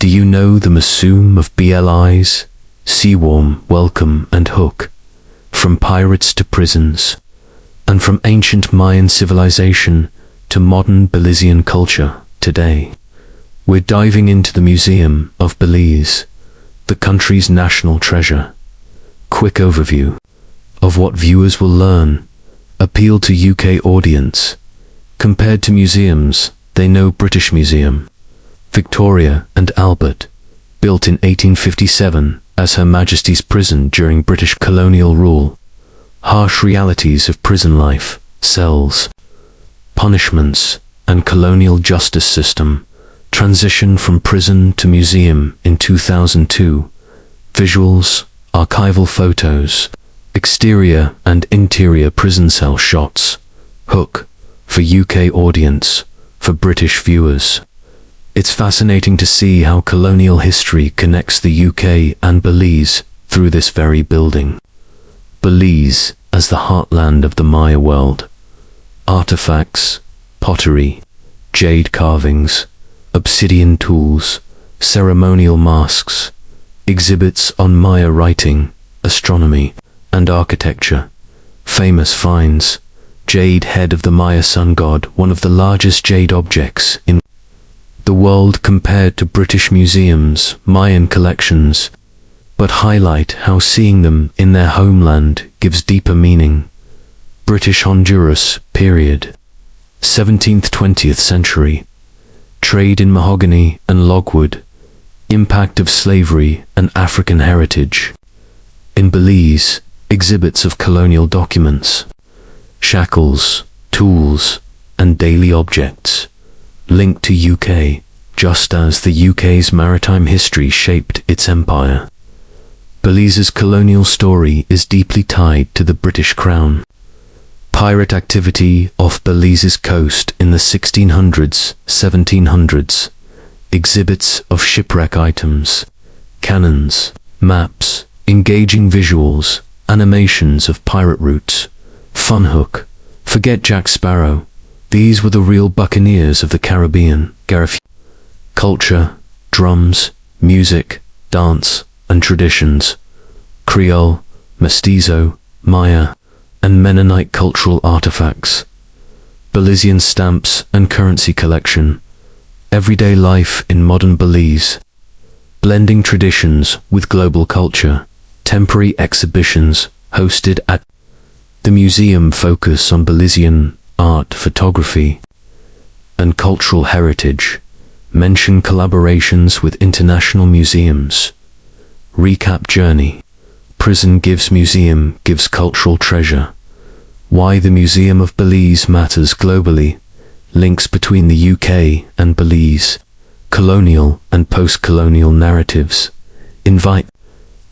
Do you know the Museum of Belize? Seaworm, welcome and hook. From pirates to prisons, and from ancient Mayan civilization to modern Belizean culture today. We're diving into the Museum of Belize, the country's national treasure. Quick overview of what viewers will learn. Appeal to UK audience. Compared to museums, they know British Museum. Victoria and Albert, built in 1857 as Her Majesty's prison during British colonial rule. Harsh realities of prison life, cells, punishments, and colonial justice system. Transition from prison to museum in 2002. Visuals, archival photos, exterior and interior prison cell shots. Hook, for UK audience, for British viewers. It's fascinating to see how colonial history connects the UK and Belize through this very building. Belize as the heartland of the Maya world. Artifacts, pottery, jade carvings, obsidian tools, ceremonial masks, exhibits on Maya writing, astronomy, and architecture. Famous finds, jade head of the Maya sun god, one of the largest jade objects in the world compared to British museums, Mayan collections, but highlight how seeing them in their homeland gives deeper meaning. British Honduras, period. 17th-20th century. Trade in mahogany and logwood. Impact of slavery and African heritage. In Belize, exhibits of colonial documents. Shackles, tools, and daily objects. Linked to UK, just as the UK's maritime history shaped its empire. Belize's colonial story is deeply tied to the British Crown. Pirate activity off Belize's coast in the 1600s, 1700s. Exhibits of shipwreck items, cannons, maps, engaging visuals, animations of pirate routes. Fun hook. Forget Jack Sparrow. These were the real buccaneers of the Caribbean. Culture, drums, music, dance, and traditions. Creole, Mestizo, Maya, and Mennonite cultural artifacts. Belizean stamps and currency collection. Everyday life in modern Belize. Blending traditions with global culture. Temporary exhibitions hosted at the museum focus on Belizean art, photography, and cultural heritage. Mention collaborations with international museums. Recap journey. Prison gives museum gives cultural treasure. Why the Museum of Belize matters globally. Links between the UK and Belize. Colonial and post-colonial narratives. Invite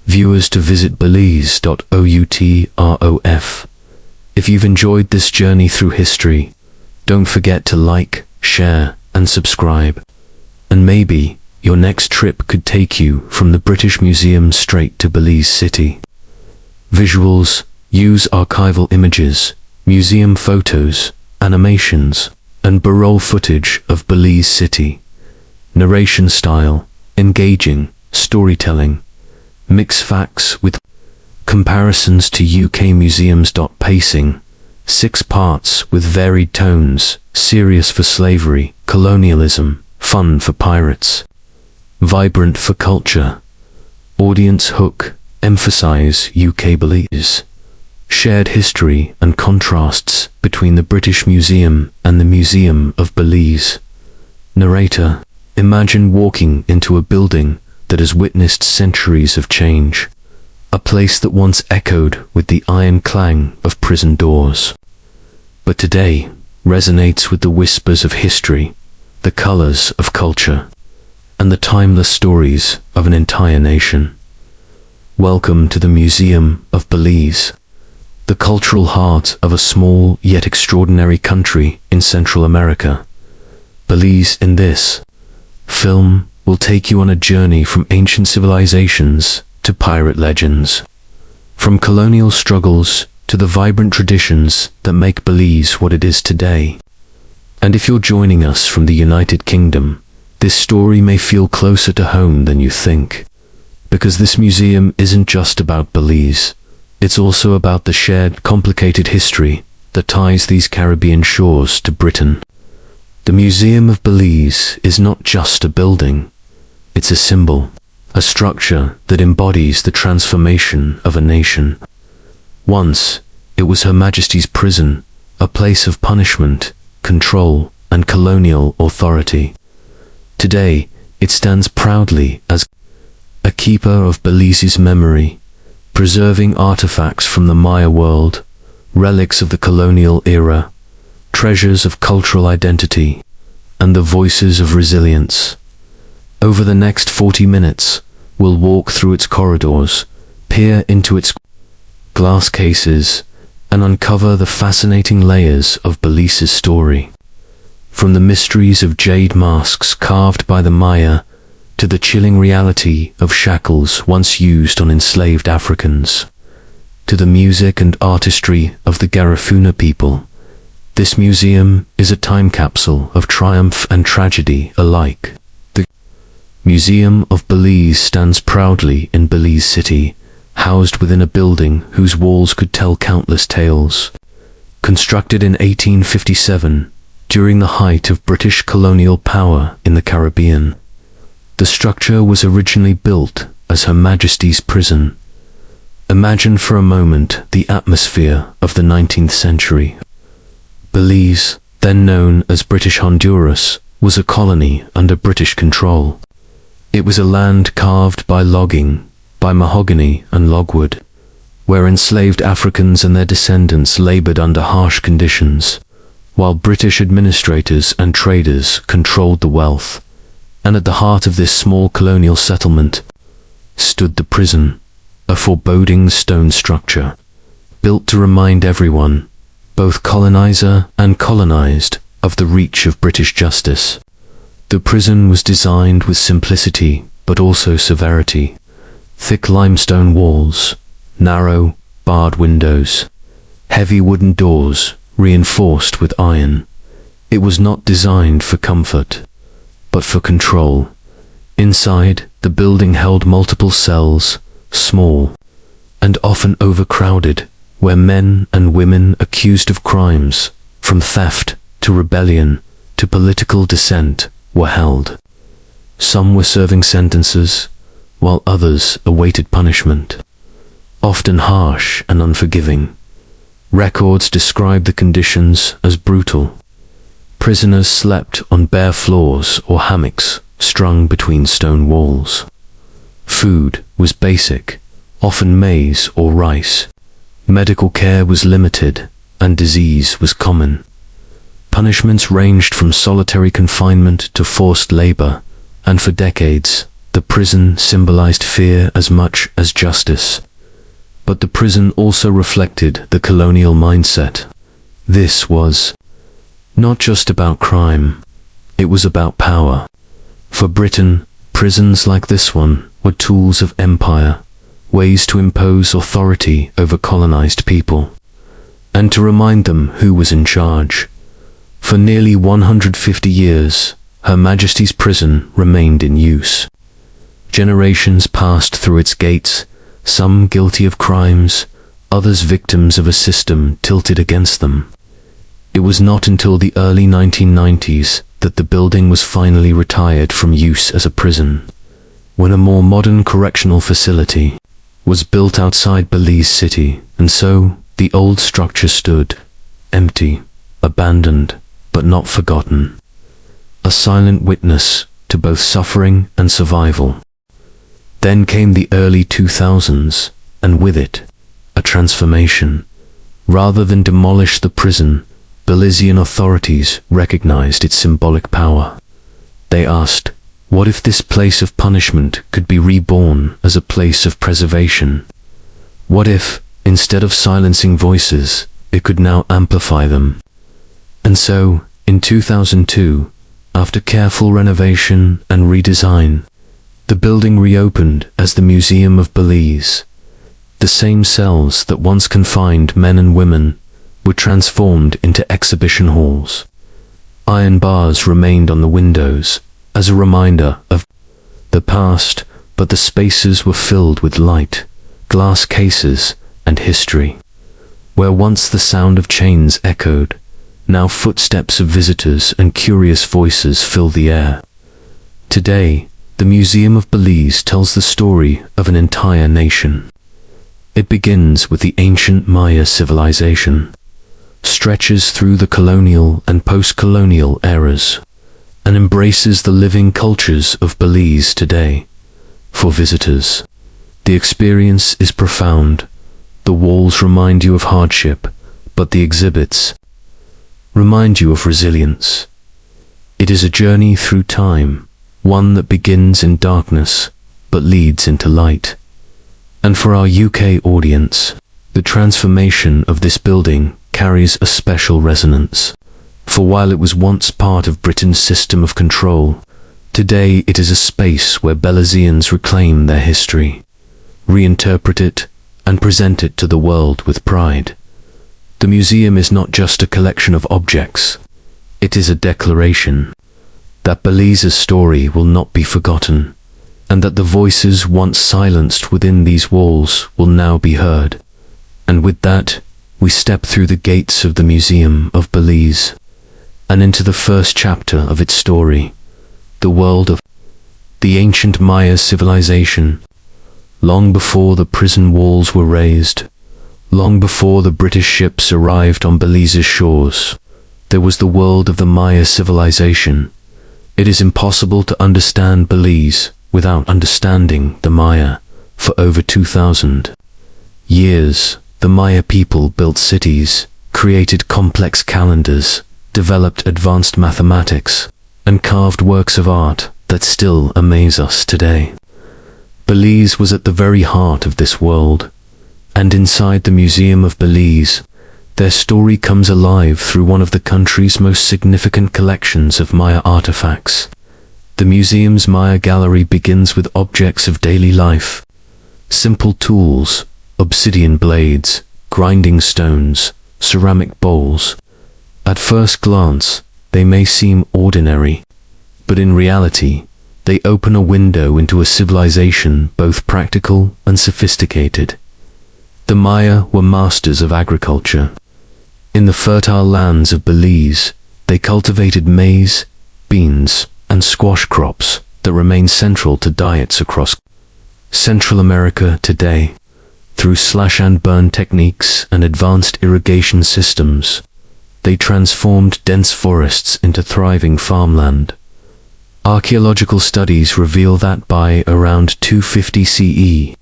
viewers to visit belize.outrof. If you've enjoyed this journey through history, don't forget to like, share, and subscribe. And maybe your next trip could take you from the British Museum straight to Belize City. Visuals, use archival images, museum photos, animations, and B-roll footage of Belize City. Narration style, engaging, storytelling. Mix facts with comparisons to UK museums. Pacing, 6 parts with varied tones, serious for slavery, colonialism, fun for pirates, vibrant for culture. Audience hook, emphasize UK Belize. Shared history and contrasts between the British Museum and the Museum of Belize. Narrator, imagine walking into a building that has witnessed centuries of change. A place that once echoed with the iron clang of prison doors, but today resonates with the whispers of history, the colors of culture, and the timeless stories of an entire nation. Welcome to the Museum of Belize, the cultural heart of a small yet extraordinary country in Central America. Belize in this film will take you on a journey from ancient civilizations to pirate legends, from colonial struggles to the vibrant traditions that make Belize what it is today. And if you're joining us from the United Kingdom, this story may feel closer to home than you think, because this museum isn't just about Belize. It's also about the shared, complicated history that ties these Caribbean shores to Britain. The Museum of Belize is not just a building, it's a symbol, a structure that embodies the transformation of a nation. Once, it was Her Majesty's prison, a place of punishment, control, and colonial authority. Today, it stands proudly as a keeper of Belize's memory, preserving artifacts from the Maya world, relics of the colonial era, treasures of cultural identity, and the voices of resilience. Over the next 40 minutes, we'll walk through its corridors, peer into its glass cases, and uncover the fascinating layers of Belize's story. From the mysteries of jade masks carved by the Maya to the chilling reality of shackles once used on enslaved Africans, to the music and artistry of the Garifuna people, this museum is a time capsule of triumph and tragedy alike. The Museum of Belize stands proudly in Belize City, housed within a building whose walls could tell countless tales. Constructed in 1857, during the height of British colonial power in the Caribbean, the structure was originally built as Her Majesty's prison. Imagine for a moment the atmosphere of the 19th century. Belize, then known as British Honduras, was a colony under British control. It was a land carved by logging, by mahogany and logwood, where enslaved Africans and their descendants labored under harsh conditions, while British administrators and traders controlled the wealth. And at the heart of this small colonial settlement stood the prison, a foreboding stone structure, built to remind everyone, both colonizer and colonized, of the reach of British justice. The prison was designed with simplicity but also severity. Thick limestone walls, narrow, barred windows, heavy wooden doors reinforced with iron. It was not designed for comfort, but for control. Inside, the building held multiple cells, small and often overcrowded, where men and women accused of crimes, from theft to rebellion to political dissent, were held. Some were serving sentences, while others awaited punishment, often harsh and unforgiving. Records describe the conditions as brutal. Prisoners slept on bare floors or hammocks strung between stone walls. Food was basic, often maize or rice. Medical care was limited, and disease was common. Punishments ranged from solitary confinement to forced labor, and for decades, the prison symbolized fear as much as justice. But the prison also reflected the colonial mindset. This was not just about crime, it was about power. For Britain, prisons like this one were tools of empire, ways to impose authority over colonized people, and to remind them who was in charge. For nearly 150 years, Her Majesty's prison remained in use. Generations passed through its gates, some guilty of crimes, others victims of a system tilted against them. It was not until the early 1990s that the building was finally retired from use as a prison, when a more modern correctional facility was built outside Belize City, and so the old structure stood, empty, abandoned, but not forgotten, a silent witness to both suffering and survival. Then came the early 2000s, and with it, a transformation. Rather than demolish the prison, Belizean authorities recognized its symbolic power. They asked, what if this place of punishment could be reborn as a place of preservation? What if, instead of silencing voices, it could now amplify them? And so, in 2002, after careful renovation and redesign, the building reopened as the Museum of Belize. The same cells that once confined men and women were transformed into exhibition halls. Iron bars remained on the windows, as a reminder of the past, but the spaces were filled with light, glass cases, and history. Where once the sound of chains echoed, now footsteps of visitors and curious voices fill the air. Today, the Museum of Belize tells the story of an entire nation. It begins with the ancient Maya civilization, stretches through the colonial and post-colonial eras, and embraces the living cultures of Belize today. For visitors, the experience is profound. The walls remind you of hardship, but the exhibits remind you of resilience. It is a journey through time, one that begins in darkness, but leads into light. And for our UK audience, the transformation of this building carries a special resonance. For while it was once part of Britain's system of control, today it is a space where Belizeans reclaim their history, reinterpret it, and present it to the world with pride. The museum is not just a collection of objects, it is a declaration that Belize's story will not be forgotten, and that the voices once silenced within these walls will now be heard. And with that, we step through the gates of the Museum of Belize, and into the first chapter of its story, the world of the ancient Maya civilization. Long before the prison walls were raised, long before the British ships arrived on Belize's shores, there was the world of the Maya civilization. It is impossible to understand Belize without understanding the Maya. For over 2,000 years, the Maya people built cities, created complex calendars, developed advanced mathematics, and carved works of art that still amaze us today. Belize was at the very heart of this world, and inside the Museum of Belize, their story comes alive through one of the country's most significant collections of Maya artifacts. The museum's Maya gallery begins with objects of daily life, simple tools, obsidian blades, grinding stones, ceramic bowls. At first glance, they may seem ordinary, but in reality, they open a window into a civilization both practical and sophisticated. The Maya were masters of agriculture. In the fertile lands of Belize, they cultivated maize, beans, and squash crops that remain central to diets across Central America today. Through slash-and-burn techniques and advanced irrigation systems, they transformed dense forests into thriving farmland. Archaeological studies reveal that by around 250 CE,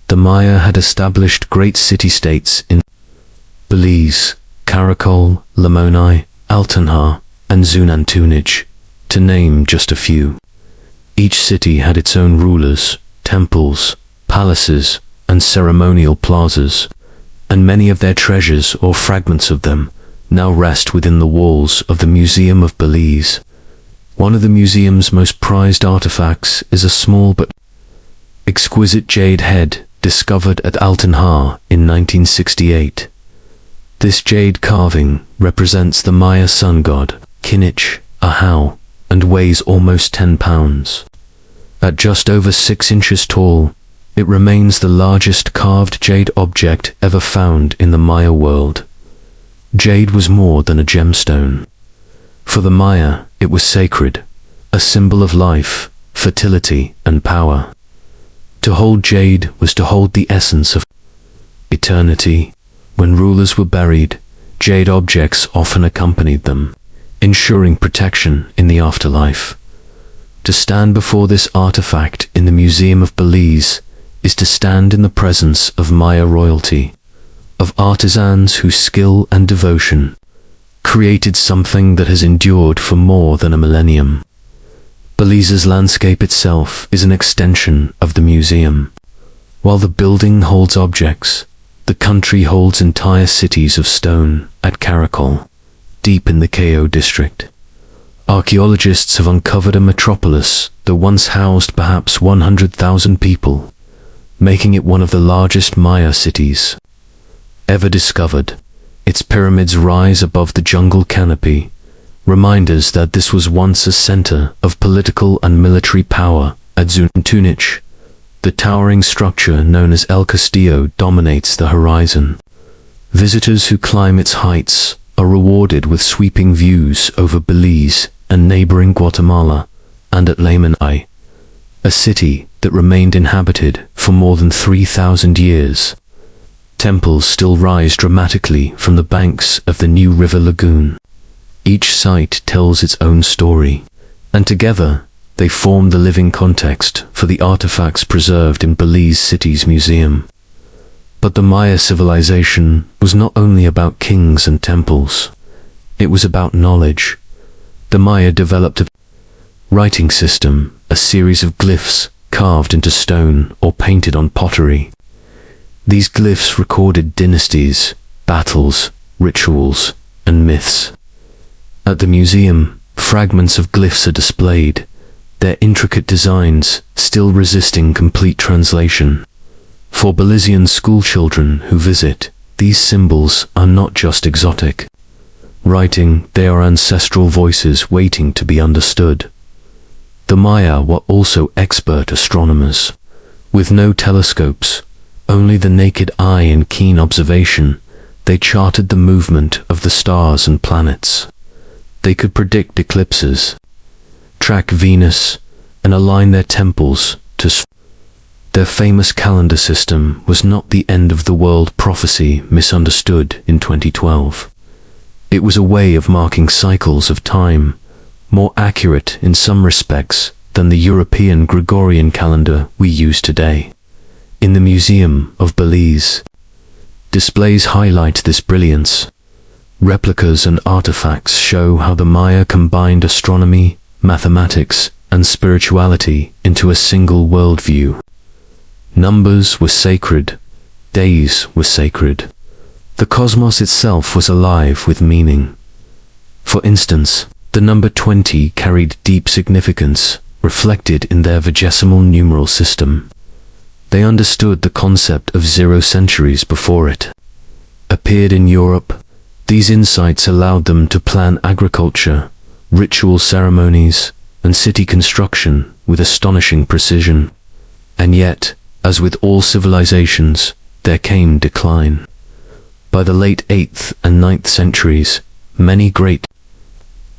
the Maya had established great city-states in Belize, Caracol, Lamoni, Altanha, and Zunantunij, to name just a few. Each city had its own rulers, temples, palaces, and ceremonial plazas, and many of their treasures or fragments of them now rest within the walls of the Museum of Belize. One of the museum's most prized artifacts is a small but exquisite jade head discovered at Altanha in 1968. This jade carving represents the Maya sun god, Kinich, Ahau, and weighs almost 10 pounds. At just over 6 inches tall, it remains the largest carved jade object ever found in the Maya world. Jade was more than a gemstone. For the Maya, it was sacred, a symbol of life, fertility, and power. To hold jade was to hold the essence of eternity. When rulers were buried, jade objects often accompanied them, ensuring protection in the afterlife. To stand before this artifact in the Museum of Belize is to stand in the presence of Maya royalty, of artisans whose skill and devotion created something that has endured for more than a millennium. Belize's landscape itself is an extension of the museum. While the building holds objects, the country holds entire cities of stone at Caracol, deep in the KO district. Archaeologists have uncovered a metropolis that once housed perhaps 100,000 people, making it one of the largest Maya cities ever discovered. Its pyramids rise above the jungle canopy, remind us that this was once a center of political and military power at Zuntunich. The towering structure known as El Castillo dominates the horizon. Visitors who climb its heights are rewarded with sweeping views over Belize and neighboring Guatemala, and at Lamanai, a city that remained inhabited for more than 3,000 years. Temples still rise dramatically from the banks of the New River Lagoon. Each site tells its own story, and together they form the living context for the artifacts preserved in Belize City's museum. But the Maya civilization was not only about kings and temples. It was about knowledge. The Maya developed a writing system, a series of glyphs carved into stone or painted on pottery. These glyphs recorded dynasties, battles, rituals, and myths. At the museum, fragments of glyphs are displayed, their intricate designs still resisting complete translation. For Belizean schoolchildren who visit, these symbols are not just exotic. Writing, they are ancestral voices waiting to be understood. The Maya were also expert astronomers. With no telescopes, only the naked eye and keen observation, they charted the movement of the stars and planets. They could predict eclipses, track Venus, and align their temples to their famous calendar system was not the end of the world prophecy misunderstood in 2012. It was a way of marking cycles of time, more accurate in some respects than the European Gregorian calendar we use today. In the Museum of Belize, displays highlight this brilliance. Replicas and artifacts show how the Maya combined astronomy, mathematics, and spirituality into a single worldview. Numbers were sacred, days were sacred. The cosmos itself was alive with meaning. For instance, the number 20 carried deep significance, reflected in their vigesimal numeral system. They understood the concept of 0 centuries before it appeared in Europe. These insights allowed them to plan agriculture, ritual ceremonies, and city construction with astonishing precision. And yet, as with all civilizations, there came decline. By the late 8th and 9th centuries, many great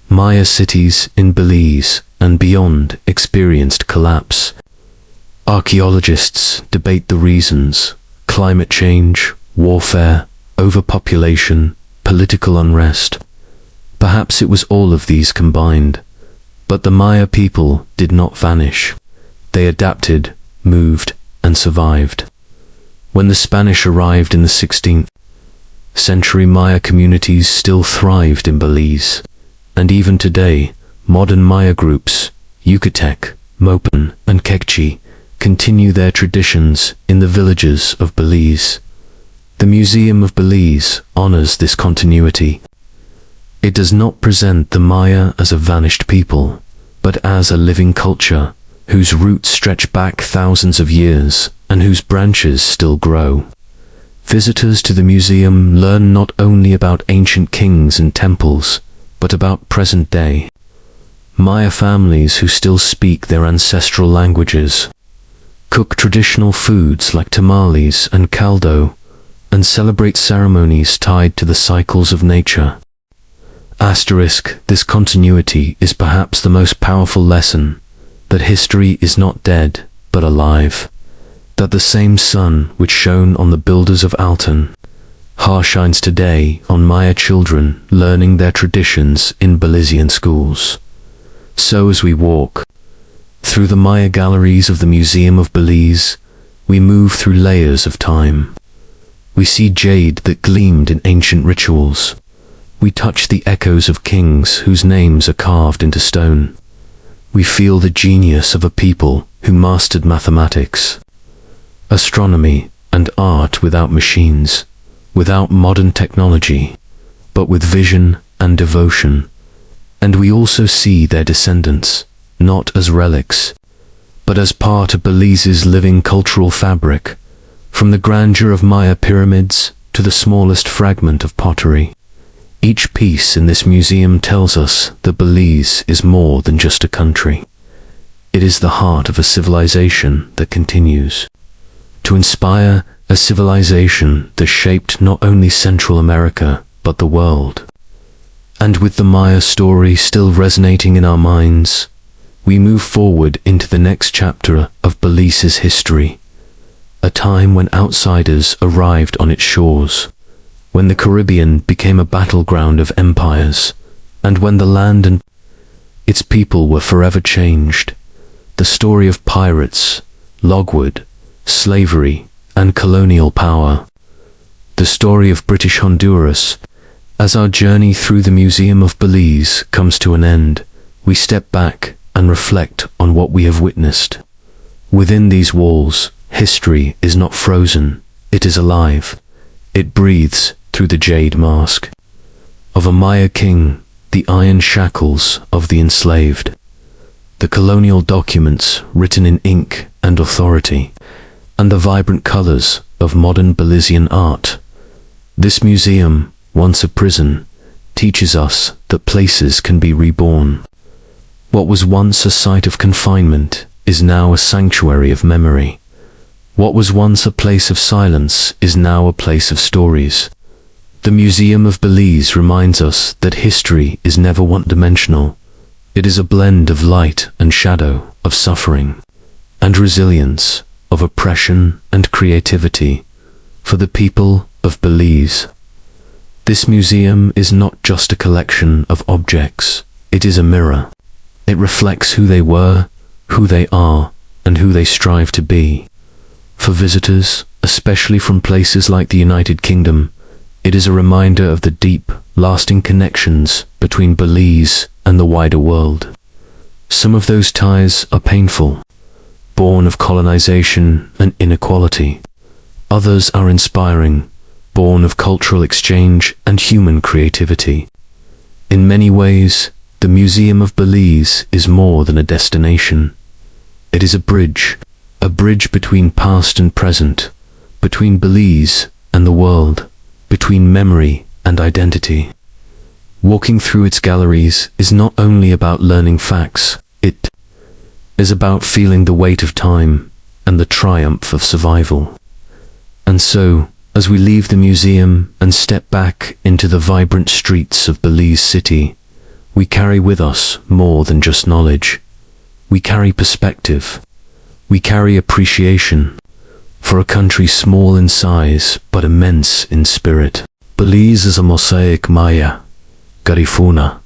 Maya cities in Belize and beyond experienced collapse. Archaeologists debate the reasons: climate change, warfare, overpopulation, political unrest. Perhaps it was all of these combined. But the Maya people did not vanish. They adapted, moved, and survived. When the Spanish arrived in the 16th century, Maya communities still thrived in Belize. And even today, modern Maya groups, Yucatec, Mopan, and Kekchi, continue their traditions in the villages of Belize. The Museum of Belize honors this continuity. It does not present the Maya as a vanished people, but as a living culture whose roots stretch back thousands of years and whose branches still grow. Visitors to the museum learn not only about ancient kings and temples, but about present-day Maya families who still speak their ancestral languages, cook traditional foods like tamales and caldo, and celebrate ceremonies tied to the cycles of nature. This continuity is perhaps the most powerful lesson, that history is not dead, but alive. That the same sun which shone on the builders of Alton shines today on Maya children learning their traditions in Belizean schools. So as we walk through the Maya galleries of the Museum of Belize, we move through layers of time. We see jade that gleamed in ancient rituals. We touch the echoes of kings whose names are carved into stone. We feel the genius of a people who mastered mathematics, astronomy, and art without machines, without modern technology, but with vision and devotion. And we also see their descendants, not as relics, but as part of Belize's living cultural fabric, from the grandeur of Maya pyramids to the smallest fragment of pottery. Each piece in this museum tells us that Belize is more than just a country. It is the heart of a civilization that continues to inspire, a civilization that shaped not only Central America, but the world. And with the Maya story still resonating in our minds, we move forward into the next chapter of Belize's history, a time when outsiders arrived on its shores, when the Caribbean became a battleground of empires, and when the land and its people were forever changed. The story of pirates, logwood, slavery, and colonial power. The story of British Honduras. As our journey through the Museum of Belize comes to an end, we step back and reflect on what we have witnessed. Within these walls, history is not frozen, it is alive. It breathes through the jade mask of a Maya king, the iron shackles of the enslaved, the colonial documents written in ink and authority, and the vibrant colors of modern Belizean art. This museum, once a prison, teaches us that places can be reborn. What was once a site of confinement is now a sanctuary of memory. What was once a place of silence is now a place of stories. The Museum of Belize reminds us that history is never one-dimensional. It is a blend of light and shadow, of suffering and resilience, of oppression and creativity. For the people of Belize, this museum is not just a collection of objects, it is a mirror. It reflects who they were, who they are, and who they strive to be. For visitors, especially from places like the United Kingdom, it is a reminder of the deep, lasting connections between Belize and the wider world. Some of those ties are painful, born of colonization and inequality. Others are inspiring, born of cultural exchange and human creativity. In many ways, the Museum of Belize is more than a destination. It is a bridge between past and present, between Belize and the world, between memory and identity. Walking through its galleries is not only about learning facts, it is about feeling the weight of time and the triumph of survival. And so, as we leave the museum and step back into the vibrant streets of Belize City, we carry with us more than just knowledge. We carry perspective. We carry appreciation for a country small in size but immense in spirit. Belize is a mosaic Maya, Garifuna,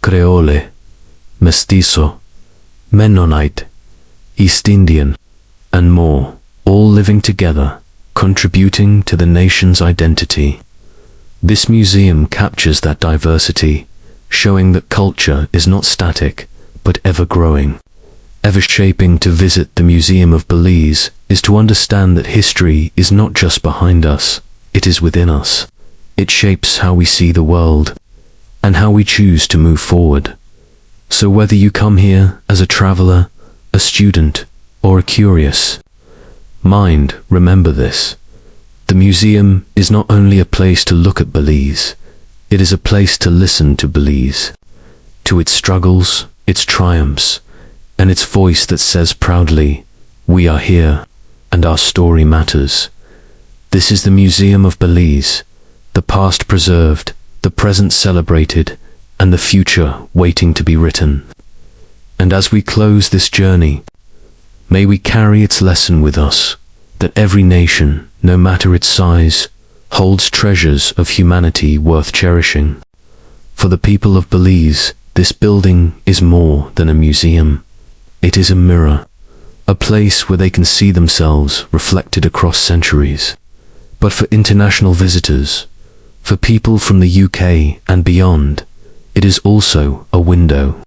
Creole, Mestizo, Mennonite, East Indian, and more, all living together, contributing to the nation's identity. This museum captures that diversity, showing that culture is not static, but ever-growing, ever-shaping. To visit the Museum of Belize is to understand that history is not just behind us, it is within us. It shapes how we see the world, and how we choose to move forward. So whether you come here as a traveler, a student, or a curious mind, remember this. The museum is not only a place to look at Belize, it is a place to listen to Belize, to its struggles, its triumphs, and its voice that says proudly, "We are here, and our story matters." This is the Museum of Belize, the past preserved, the present celebrated, and the future waiting to be written. And as we close this journey, may we carry its lesson with us, that every nation, no matter its size, holds treasures of humanity worth cherishing. For the people of Belize, this building is more than a museum. It is a mirror, a place where they can see themselves reflected across centuries. But for international visitors, for people from the UK and beyond, it is also a window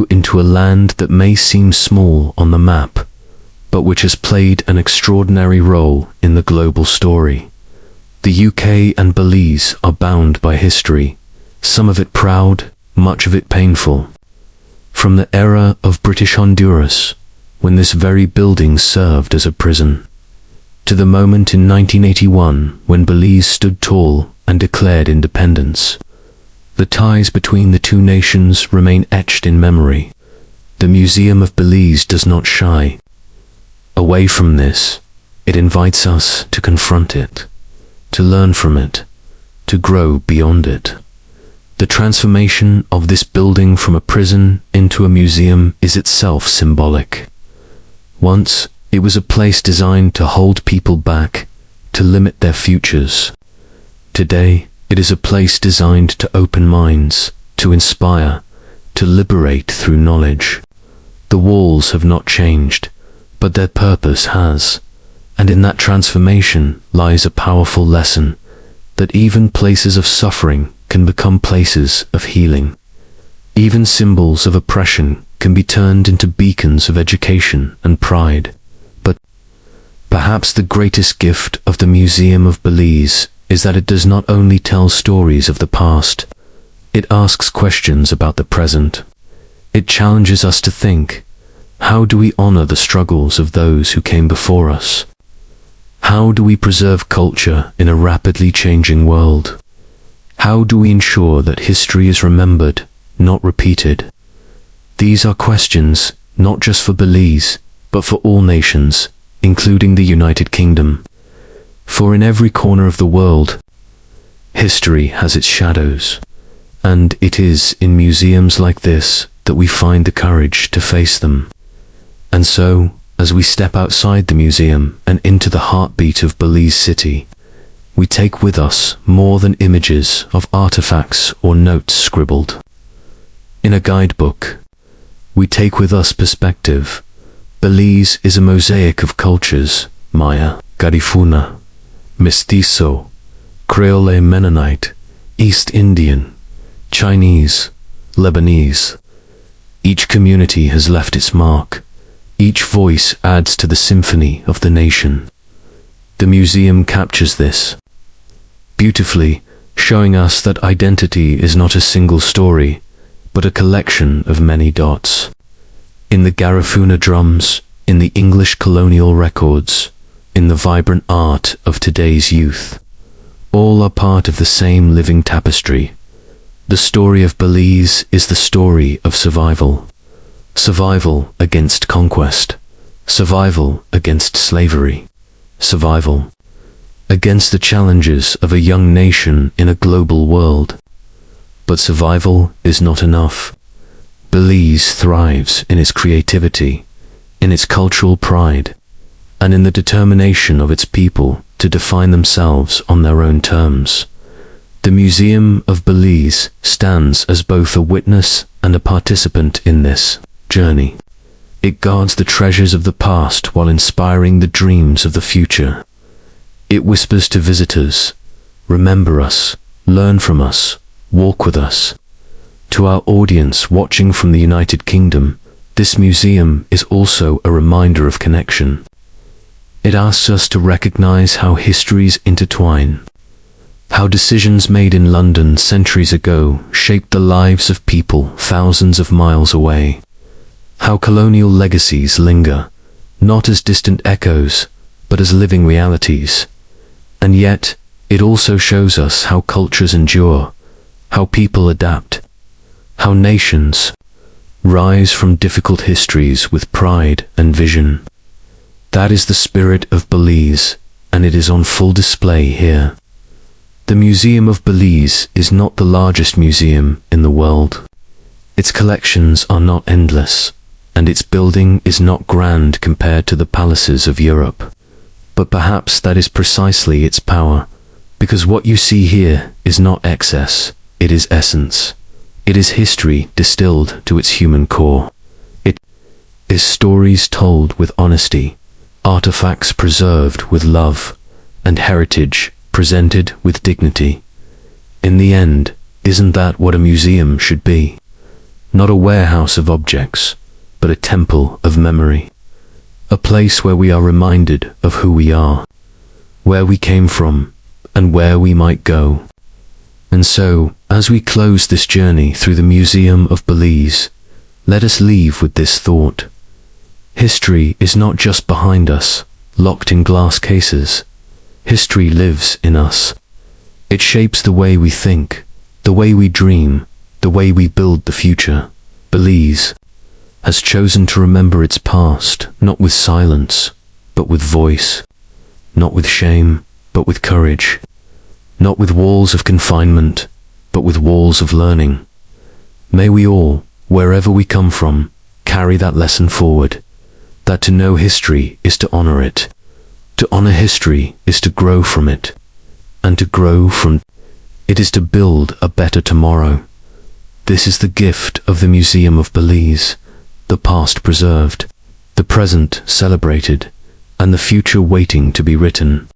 into a land that may seem small on the map, but which has played an extraordinary role in the global story. The UK and Belize are bound by history, some of it proud, much of it painful. From the era of British Honduras, when this very building served as a prison, to the moment in 1981 when Belize stood tall and declared independence. The ties between the two nations remain etched in memory. The Museum of Belize does not shy away from this. It invites us to confront it, to learn from it, to grow beyond it. The transformation of this building from a prison into a museum is itself symbolic. Once, it was a place designed to hold people back, to limit their futures. Today, it is a place designed to open minds, to inspire, to liberate through knowledge. The walls have not changed, but their purpose has. And in that transformation lies a powerful lesson, that even places of suffering can become places of healing. Even symbols of oppression can be turned into beacons of education and pride. But perhaps the greatest gift of the Museum of Belize is that it does not only tell stories of the past, it asks questions about the present. It challenges us to think, how do we honor the struggles of those who came before us? How do we preserve culture in a rapidly changing world? How do we ensure that history is remembered, not repeated? These are questions not just for Belize, but for all nations, including the United Kingdom. For in every corner of the world, history has its shadows, and it is in museums like this that we find the courage to face them. And so, as we step outside the museum and into the heartbeat of Belize City, we take with us more than images of artifacts or notes scribbled in a guidebook. We take with us perspective. Belize is a mosaic of cultures: Maya, Garifuna, Mestizo, Creole, Mennonite, East Indian, Chinese, Lebanese. Each community has left its mark. Each voice adds to the symphony of the nation. The museum captures this beautifully, showing us that identity is not a single story, but a collection of many dots. In the Garifuna drums, in the English colonial records, in the vibrant art of today's youth, all are part of the same living tapestry. The story of Belize is the story of survival. Survival against conquest, survival against slavery, survival against the challenges of a young nation in a global world. But survival is not enough. Belize thrives in its creativity, in its cultural pride, and in the determination of its people to define themselves on their own terms. The Museum of Belize stands as both a witness and a participant in this journey. It guards the treasures of the past while inspiring the dreams of the future. It whispers to visitors, remember us, learn from us, walk with us. To our audience watching from the United Kingdom, this museum is also a reminder of connection. It asks us to recognize how histories intertwine, how decisions made in London centuries ago shaped the lives of people thousands of miles away. How colonial legacies linger, not as distant echoes, but as living realities. And yet, it also shows us how cultures endure, how people adapt, how nations rise from difficult histories with pride and vision. That is the spirit of Belize, and it is on full display here. The Museum of Belize is not the largest museum in the world. Its collections are not endless, and its building is not grand compared to the palaces of Europe. But perhaps that is precisely its power, because what you see here is not excess, it is essence. It is history distilled to its human core. It is stories told with honesty, artifacts preserved with love, and heritage presented with dignity. In the end, isn't that what a museum should be? Not a warehouse of objects, but a temple of memory. A place where we are reminded of who we are, where we came from, and where we might go. And so, as we close this journey through the Museum of Belize, let us leave with this thought. History is not just behind us, locked in glass cases. History lives in us. It shapes the way we think, the way we dream, the way we build the future. Belize has chosen to remember its past, not with silence, but with voice, not with shame, but with courage, not with walls of confinement, but with walls of learning. May we all, wherever we come from, carry that lesson forward, that to know history is to honor it. To honor history is to grow from it, and to grow from it is to build a better tomorrow. This is the gift of the Museum of Belize, the past preserved, the present celebrated, and the future waiting to be written.